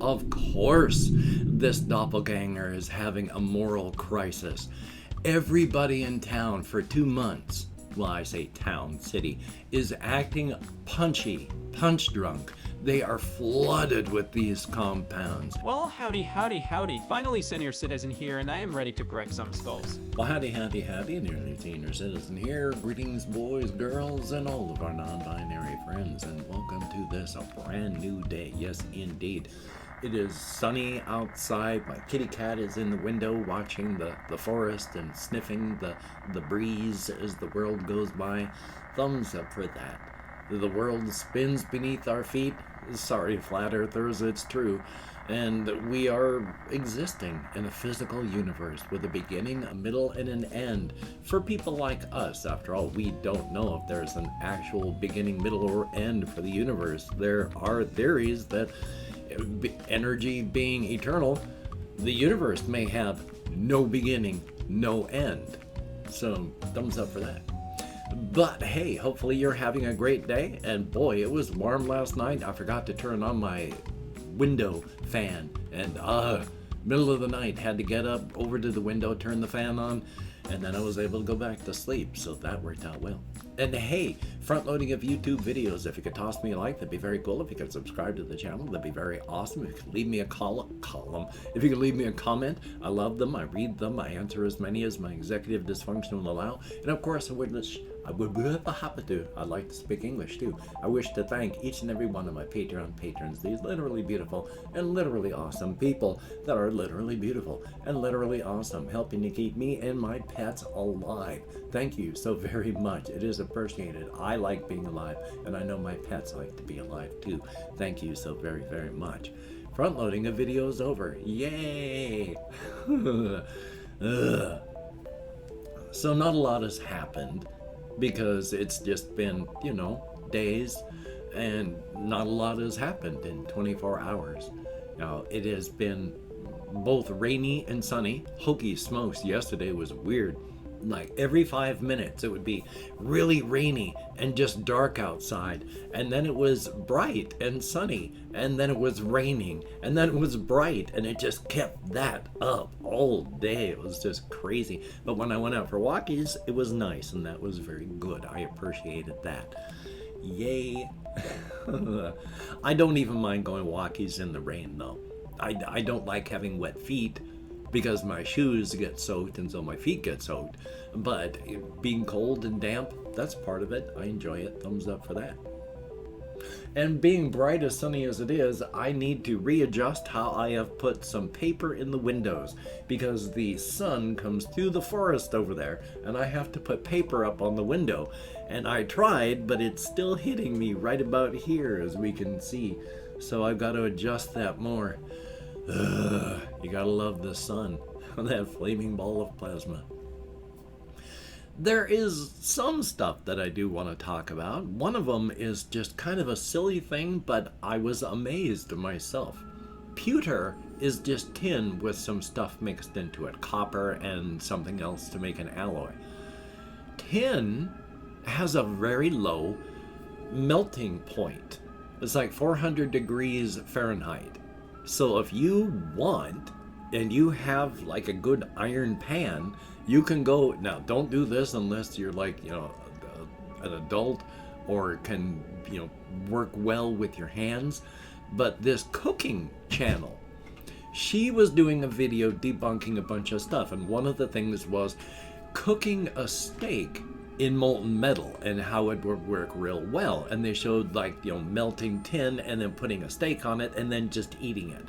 Of course, this doppelganger is having a moral crisis. Everybody in town for 2 months, well, I say town, city, is acting punchy, punch drunk. They are flooded with these compounds. Well, howdy, howdy, howdy. Finally, Senior Citizen here, and I am ready to break some skulls. Well, howdy, howdy, howdy, Nearly Senior Citizen here. Greetings, boys, girls, and all of our non-binary friends, and welcome to this, a brand new day. Yes, indeed. It is sunny outside. My kitty cat is in the window watching the forest and sniffing the breeze as the world goes by. Thumbs up for that. The world spins beneath our feet. Sorry, flat earthers, it's true. And we are existing in a physical universe with a beginning, a middle, and an end. For people like us, after all, we don't know if there's an actual beginning, middle, or end for the universe. There are theories that energy being eternal, the universe may have no beginning, no end. So, thumbs up for that. But hey, hopefully you're having a great day. And boy, it was warm last night. I forgot to turn on my window fan. And middle of the night, had to get up over to the window, turn the fan on, and then I was able to go back to sleep. So that worked out well. And hey, front loading of YouTube videos. If you could toss me a like, that'd be very cool. If you could subscribe to the channel, that'd be very awesome. If you could leave me a column. If you could leave me a comment, I love them. I read them. I answer as many as my executive dysfunction will allow. And of course, I'd like to speak English too. I wish to thank each and every one of my Patreon patrons, these literally beautiful and literally awesome people that are literally beautiful and literally awesome, helping to keep me and my pets alive. Thank you so very much. It is appreciated. I like being alive, and I know my pets like to be alive too. Thank you so very, very much. Front loading of videos over. Yay! So not a lot has happened, because it's just been, days, and not a lot has happened in 24 hours. Now, it has been both rainy and sunny. Hokey smokes, yesterday was weird. Like every 5 minutes it would be really rainy and just dark outside, and then it was bright and sunny, and then it was raining, and then it was bright, and it just kept that up all day. It was just crazy. But when I went out for walkies, it was nice, and that was very good. I appreciated that. Yay. I don't even mind going walkies in the rain though. I don't like having wet feet, because my shoes get soaked and so my feet get soaked. But being cold and damp, that's part of it. I enjoy it. Thumbs up for that. And being bright as sunny as it is, I need to readjust how I have put some paper in the windows, because the sun comes through the forest over there and I have to put paper up on the window. And I tried, but it's still hitting me right about here, as we can see. So I've got to adjust that more. You gotta love the sun, that flaming ball of plasma. There is some stuff that I do want to talk about. One of them is just kind of a silly thing, but I was amazed myself. Pewter is just tin with some stuff mixed into it, copper and something else to make an alloy. Tin has a very low melting point. It's like 400 degrees Fahrenheit. So if you want, and you have like a good iron pan, you can go, now don't do this unless you're like, an adult or can, work well with your hands. But this cooking channel, she was doing a video debunking a bunch of stuff. And one of the things was cooking a steak in molten metal and how it would work real well. And they showed melting tin and then putting a steak on it and then just eating it.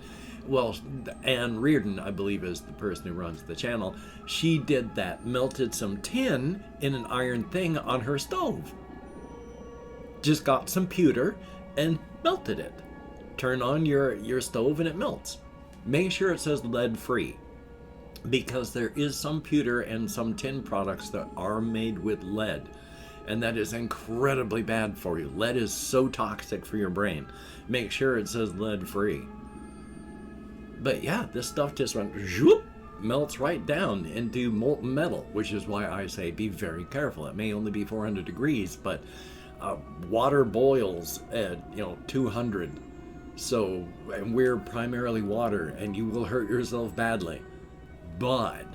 Well, Ann Reardon, I believe, is the person who runs the channel. She did that, melted some tin in an iron thing on her stove. Just got some pewter and melted it. Turn on your stove and it melts. Make sure it says lead free, because there is some pewter and some tin products that are made with lead, and that is incredibly bad for you. Lead is so toxic for your brain. Make sure it says lead free. But yeah, this stuff just went zoop, melts right down into molten metal, which is why I say be very careful. It may only be 400 degrees, but water boils at 200. So, and we're primarily water, and you will hurt yourself badly. But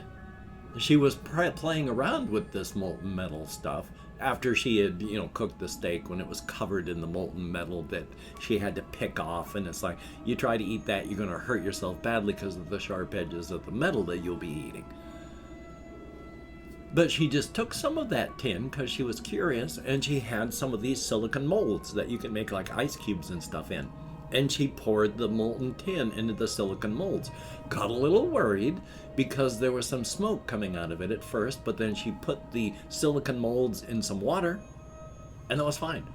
she was playing around with this molten metal stuff after she had, cooked the steak when it was covered in the molten metal that she had to pick off. And it's like, you try to eat that, you're going to hurt yourself badly because of the sharp edges of the metal that you'll be eating. But she just took some of that tin because she was curious, and she had some of these silicone molds that you can make like ice cubes and stuff in. And she poured the molten tin into the silicone molds. Got a little worried because there was some smoke coming out of it at first, but then she put the silicone molds in some water, and that was fine.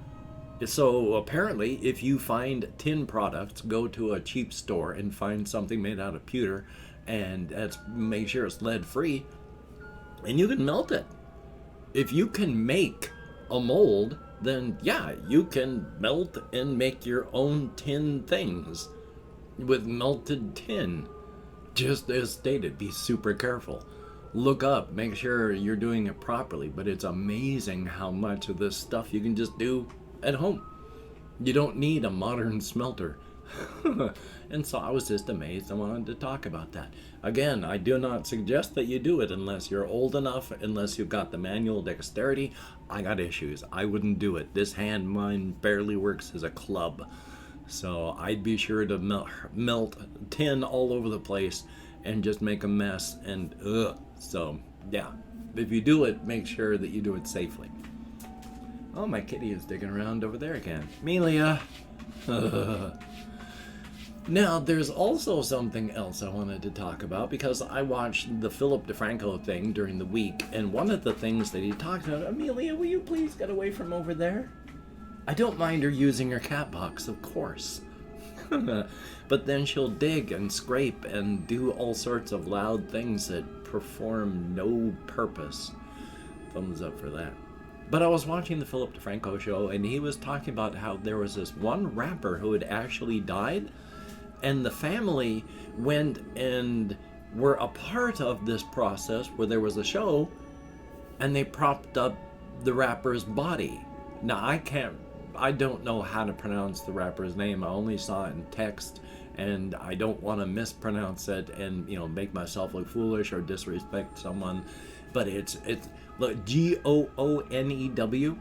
So apparently, if you find tin products, go to a cheap store and find something made out of pewter, and make sure it's lead-free, and you can melt it. If you can make a mold, then yeah, you can melt and make your own tin things with melted tin. Just as stated, be super careful. Look up, make sure you're doing it properly, but it's amazing how much of this stuff you can just do at home. You don't need a modern smelter. And so I was just amazed. I wanted to talk about that. Again, I do not suggest that you do it unless you're old enough, unless you've got the manual dexterity. I got issues. I wouldn't do it. This hand mine barely works as a club. So I'd be sure to melt tin all over the place and just make a mess. And so yeah, if you do it, make sure that you do it safely. Oh, my kitty is digging around over there again. Amelia. Now, there's also something else I wanted to talk about, because I watched the Philip DeFranco thing during the week, and one of the things that he talked about, Amelia, will you please get away from over there? I don't mind her using her cat box, of course. But then she'll dig and scrape and do all sorts of loud things that perform no purpose. Thumbs up for that. But I was watching the Philip DeFranco show, and he was talking about how there was this one rapper who had actually died, and the family went and were a part of this process where there was a show, and they propped up the rapper's body. Now, I don't know how to pronounce the rapper's name. I only saw it in text, and I don't want to mispronounce it and, make myself look foolish or disrespect someone. But it's look, Goonew.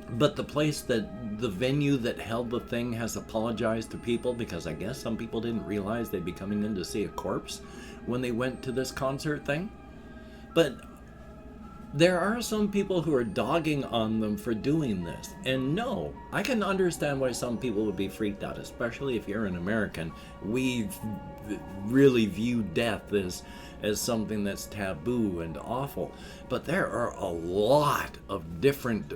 But the venue that held the thing has apologized to people, because I guess some people didn't realize they'd be coming in to see a corpse when they went to this concert thing. But there are some people who are dogging on them for doing this. And no, I can understand why some people would be freaked out, especially if you're an American. We really view death as something that's taboo and awful. But there are a lot of different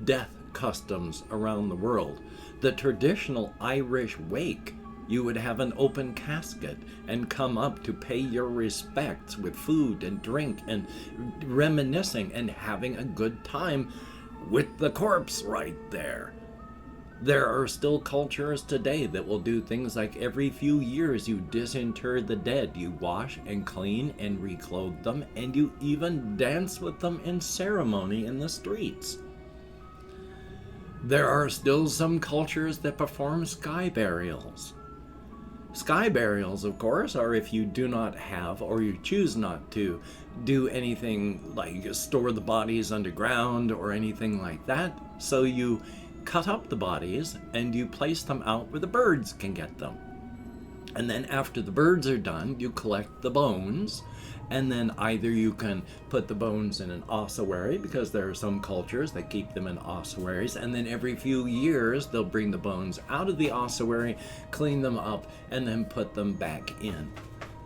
death customs around the world. The traditional Irish wake, you would have an open casket and come up to pay your respects with food and drink and reminiscing and having a good time with the corpse right there. There are still cultures today that will do things like every few years you disinter the dead. You wash and clean and reclothe them, and you even dance with them in ceremony in the streets. There are still some cultures that perform sky burials. Sky burials, of course, are if you do not have, or you choose not to, do anything like store the bodies underground or anything like that. So you cut up the bodies and you place them out where the birds can get them. And then after the birds are done, you collect the bones, and then either you can put the bones in an ossuary, because there are some cultures that keep them in ossuaries, and then every few years they'll bring the bones out of the ossuary, clean them up, and then put them back in.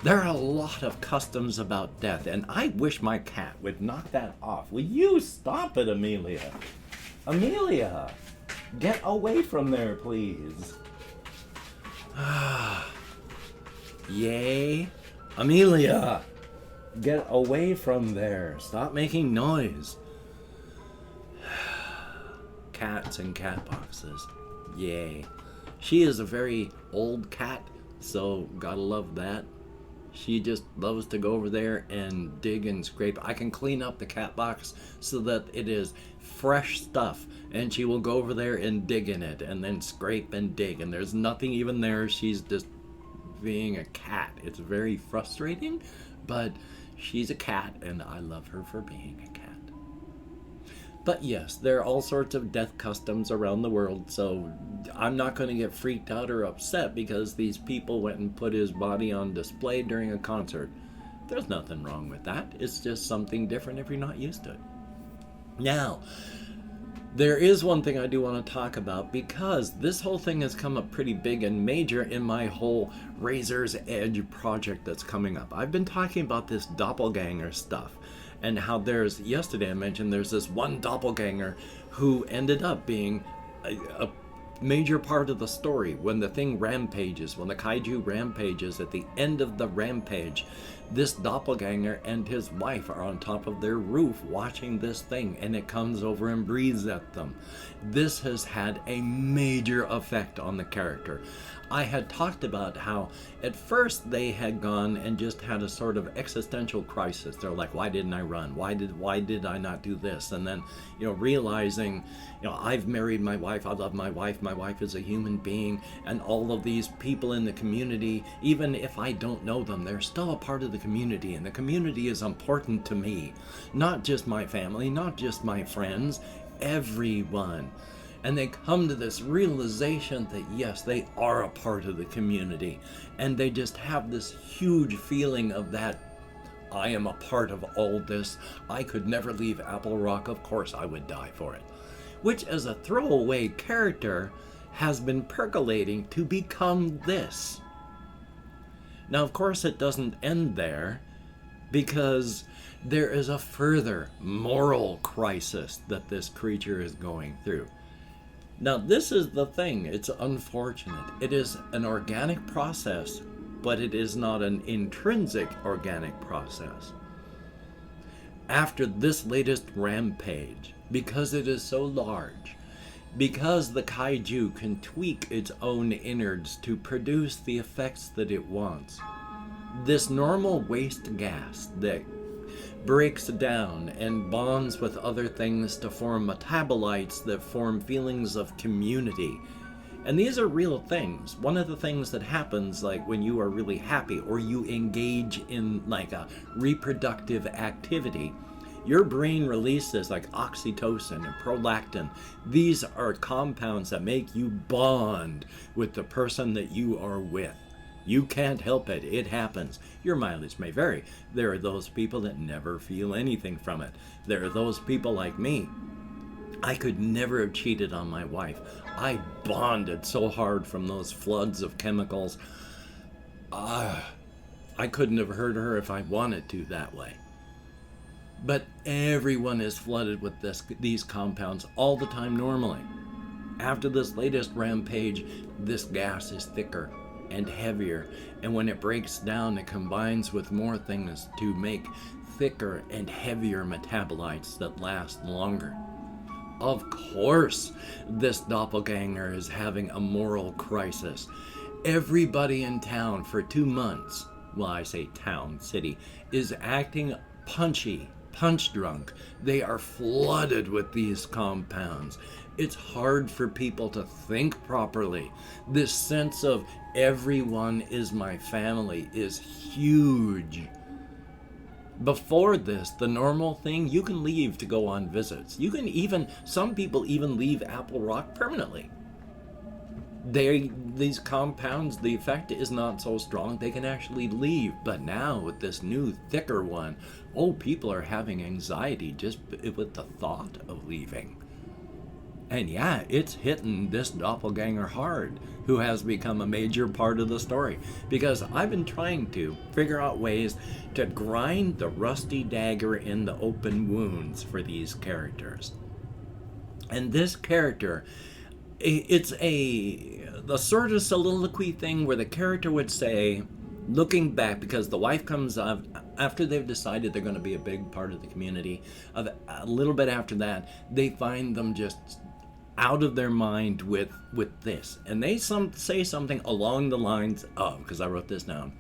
There are a lot of customs about death, and I wish my cat would knock that off. Will you stop it, Amelia? Amelia, get away from there, please. Yay. Amelia, get away from there. Stop making noise. Cats and cat boxes. Yay. She is a very old cat, so gotta love that. She just loves to go over there and dig and scrape. I can clean up the cat box so that it is fresh stuff, and she will go over there and dig in it and then scrape and dig, and there's nothing even there. She's just being a cat. It's very frustrating, but she's a cat and I love her for being a cat. But yes, there are all sorts of death customs around the world, so I'm not going to get freaked out or upset because these people went and put his body on display during a concert. There's nothing wrong with that. It's just something different if you're not used to it. Now, there is one thing I do want to talk about, because this whole thing has come up pretty big and major in my whole Razor's Edge project that's coming up. I've been talking about this doppelganger stuff, and how yesterday I mentioned there's this one doppelganger who ended up being a major part of the story. When the thing rampages, when the kaiju rampages, at the end of the rampage, this doppelganger and his wife are on top of their roof watching this thing, and it comes over and breathes at them. This has had a major effect on the character. I had talked about how at first they had gone and just had a sort of existential crisis. They're like, why didn't I run? Why did I not do this? And then, realizing, I've married my wife, I love my wife is a human being, and all of these people in the community, even if I don't know them, they're still a part of the community, and the community is important to me. Not just my family, not just my friends, everyone. And they come to this realization that yes, they are a part of the community, and they just have this huge feeling of that, I am a part of all this. I could never leave Apple Rock. Of course I would die for it. Which, as a throwaway character, has been percolating to become this. Now, of course, it doesn't end there, because there is a further moral crisis that this creature is going through. Now, this is the thing. It's unfortunate. It is an organic process, but it is not an intrinsic organic process. After this latest rampage, because it is so large, because the kaiju can tweak its own innards to produce the effects that it wants, this normal waste gas that breaks down and bonds with other things to form metabolites that form feelings of community. And these are real things. One of the things that happens, like when you are really happy or you engage in like a reproductive activity, your brain releases like oxytocin and prolactin. These are compounds that make you bond with the person that you are with. You can't help it. It happens. Your mileage may vary. There are those people that never feel anything from it. There are those people like me. I could never have cheated on my wife. I bonded so hard from those floods of chemicals. I couldn't have hurt her if I wanted to that way. But everyone is flooded with these compounds all the time normally. After this latest rampage, this gas is thicker and heavier, and when it breaks down, it combines with more things to make thicker and heavier metabolites that last longer. Of course, this doppelganger is having a moral crisis. Everybody in town for 2 months, well, I say town, city, is acting punchy, punch drunk. They are flooded with these compounds. It's hard for people to think properly. This sense of everyone is my family is huge. Before this, the normal thing, you can leave to go on visits. Some people even leave Apple Rock permanently. These compounds, the effect is not so strong, they can actually leave. But now with this new, thicker one, people are having anxiety just with the thought of leaving. And yeah, it's hitting this doppelganger hard, who has become a major part of the story. Because I've been trying to figure out ways to grind the rusty dagger in the open wounds for these characters. And this character, it's the sort of soliloquy thing where the character would say, looking back, because the wife comes up after they've decided they're going to be a big part of the community, a little bit after that, they find them just out of their mind with this, and they say something along the lines of, because I wrote this down,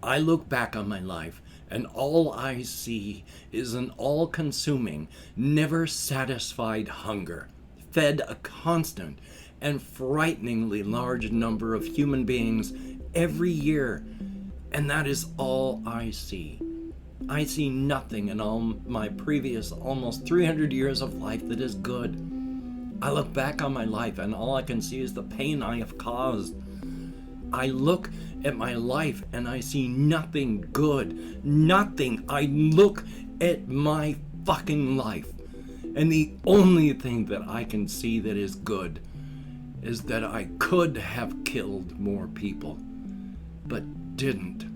I look back on my life and all I see is an all-consuming, never-satisfied hunger, fed a constant and frighteningly large number of human beings every year. And that is all I see. I see nothing in all my previous almost 300 years of life that is good. I look back on my life and all I can see is the pain I have caused. I look at my life and I see nothing good. Nothing. I look at my fucking life and the only thing that I can see that is good is that I could have killed more people, but didn't.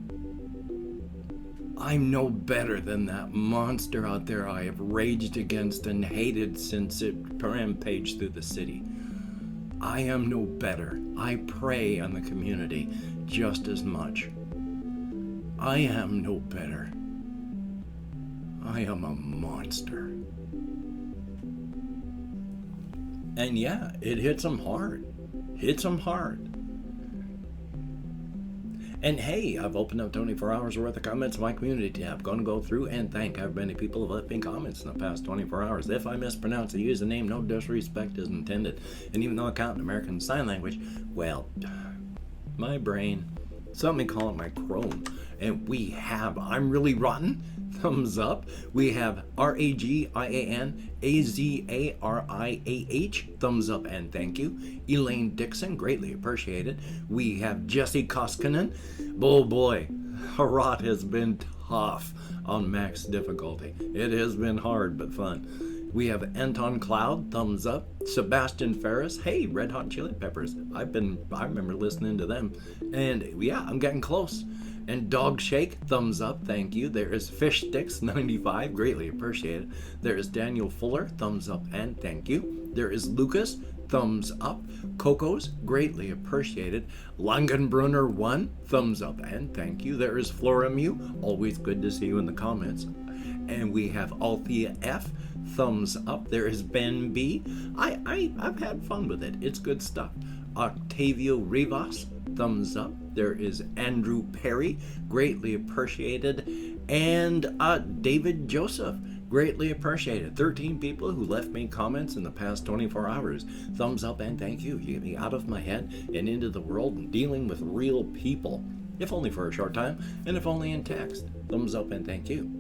I'm no better than that monster out there I have raged against and hated since it rampaged through the city. I am no better. I prey on the community just as much. I am no better. I am a monster. And yeah, it hits them hard. Hits them hard. And hey, I've opened up 24 hours worth of comments in my community tab. Going to go through and thank how many people have left me comments in the past 24 hours. If I mispronounce the username, no disrespect is intended. And even though I count in American Sign Language, well, my brain, some may call it my Chrome. And we have I'm Really Rotten, thumbs up. We have RAGIANAZARIAH, thumbs up and thank you. Elaine Dixon, greatly appreciated. We have Jesse Koskinen. Oh boy, Harrod has been tough on max difficulty. It has been hard but fun. We have Anton Cloud, thumbs up. Sebastian Ferris, hey, Red Hot Chili Peppers. I remember listening to them. And yeah, I'm getting close. And Dog Shake, thumbs up, thank you. There is Fish Sticks 95, greatly appreciated. There is Daniel Fuller, thumbs up and thank you. There is Lucas, thumbs up. Coco's, greatly appreciated. Langenbrunner 1, thumbs up and thank you. There is Floramu, always good to see you in the comments. And we have Althea F, thumbs up. There is Ben B. I've had fun with it. It's good stuff. Octavio Rivas, thumbs up. There is Andrew Perry, greatly appreciated. And David Joseph, greatly appreciated. 13 people who left me comments in the past 24 hours. Thumbs up and thank you. You get me out of my head and into the world and dealing with real people. If only for a short time, and if only in text. Thumbs up and thank you.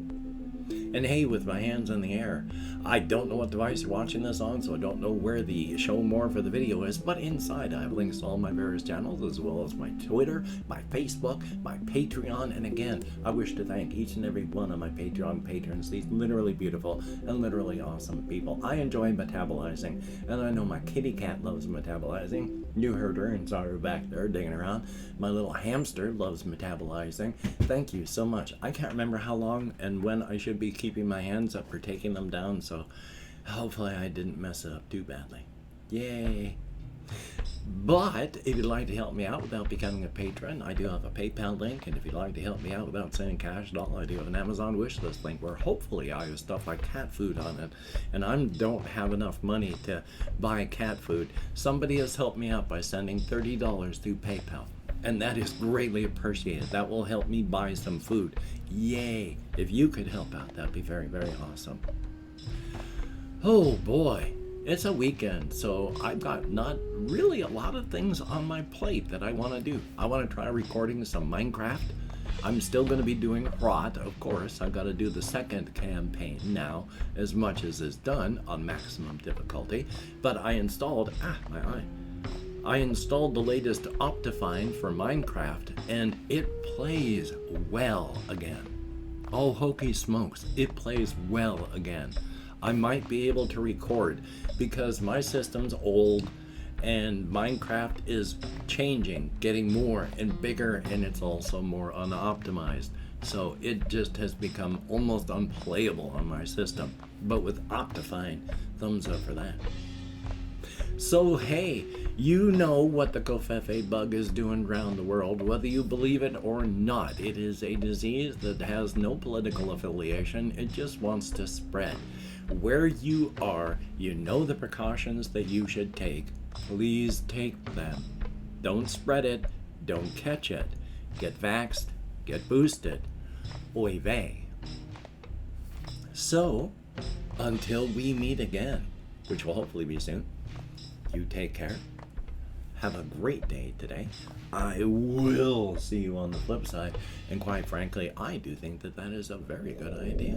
And hey, with my hands in the air, I don't know what device you're watching this on, so I don't know where the show more for the video is, but inside I have links to all my various channels, as well as my Twitter, my Facebook, my Patreon, and again, I wish to thank each and every one of my Patreon patrons, these literally beautiful and literally awesome people. I enjoy metabolizing, and I know my kitty cat loves metabolizing. You heard her and saw her back there digging around. My little hamster loves metabolizing. Thank you so much. I can't remember how long and when I should be keeping my hands up or taking them down, so hopefully I didn't mess it up too badly. Yay! But if you'd like to help me out without becoming a patron, I do have a PayPal link, and if you'd like to help me out without sending cash at all, I do have an Amazon wishlist link where hopefully I have stuff like cat food on it, and I don't have enough money to buy cat food. Somebody has helped me out by sending $30 through PayPal, and that is greatly appreciated. That will help me buy some food. Yay! If you could help out, that'd be very, very awesome. Oh boy, it's a weekend, so I've got not really a lot of things on my plate that I want to do. I want to try recording some Minecraft. I'm still going to be doing ROT, of course. I've got to do the second campaign now, as much as is done on maximum difficulty. But I installed, I installed the latest Optifine for Minecraft, and it plays well again. Oh, Hokey Smokes, it plays well again. I might be able to record because my system's old and Minecraft is changing, getting more and bigger, and it's also more unoptimized. So it just has become almost unplayable on my system. But with Optifine, thumbs up for that. So hey, you know what the Covfefe bug is doing around the world, whether you believe it or not. It is a disease that has no political affiliation, it just wants to spread. Where you are, you know the precautions that you should take. Please take them. Don't spread it, don't catch it. Get vaxxed, get boosted. Oy vey. So, until we meet again, which will hopefully be soon, you take care. Have a great day today. I will see you on the flip side. And quite frankly, I do think that that is a very good idea.